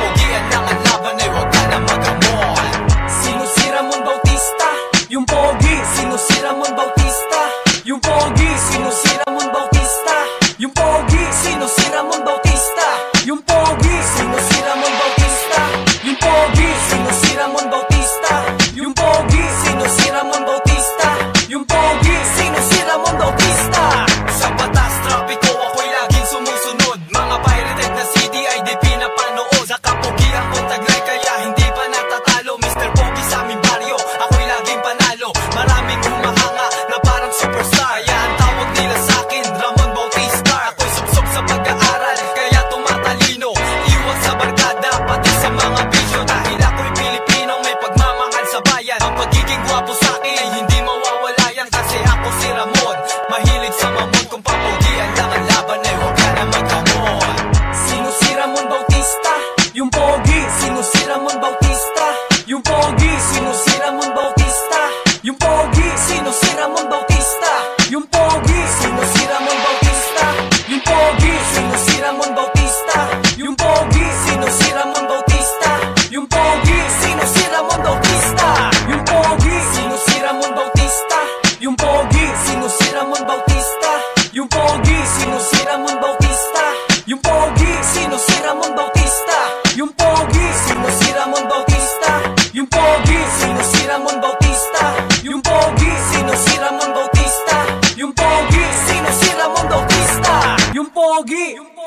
kapugian lang ang laban ay huwag ka na magamon. Sino si Ramon Bautista? Yung pogi. Sino si Ramon Bautista? Yung pogi. Sino si Ramon Bautista? Yung pogi. Sino si Ramon Bautista? Yung pogi. Sino si Ramon Bautista? Yung pogi. Sino si Ramon Bautista? Yung pogi. Sino si Ramon Bautista? Yung pogi. Sino si Ramon Bautista? Sa batas trapiko ako'y laging sumusunod. Mga pirated na CD ay di pinapanood. Sa kapugian kong taglay kaya hindi pa natatalo. Mr. Pogi sa aming baryo, ako'y laging panalo. Maraming humahanga na parang superstar, kaya ang tawag nila sa'kin Ramon Bautista. Ako'y subsob sa pag-aaral, kaya tumatalino. Iwag sa barkada, pati sa mga bisyo. Dahil ako'y Pilipino, may pagmamahal sa bayan. Ang pagiging gwapo sa'kin ay hindi mawawala yan. Kasi ako si Ramon, mahilig sa mamon. Kung papugian lang ang laban ay huwag ka na magkamon. Sino si Ramon Bautista? Yung pogi. Sino si Ramon Bautista? Yung pogi. Sino si Ramon Bautista? Yung pogi. Sino si Ramon Bautista? Yung pogi. Sino si Ramon Bautista? Yung pogi. Sino si Ramon Bautista? Yung pogi. Sino si Ramon Bautista? Yung pogi. Sino si Ramon Bautista? Yung pogi. Sino si Ramon Bautista? Yung pogi. Sino si Ramon Bautista? Yung pogi. Sino si Ramon Bautista? Yung pogi. Sino si Ramon Bautista? Yung pogi. Sino si Ramon Bautista? Yung pogi. Sino si Ramon Bautista? Yung pogi. Sino si Ramon Bautista? Yung pogi. Sino si Ramon Bautista? Yung pogi.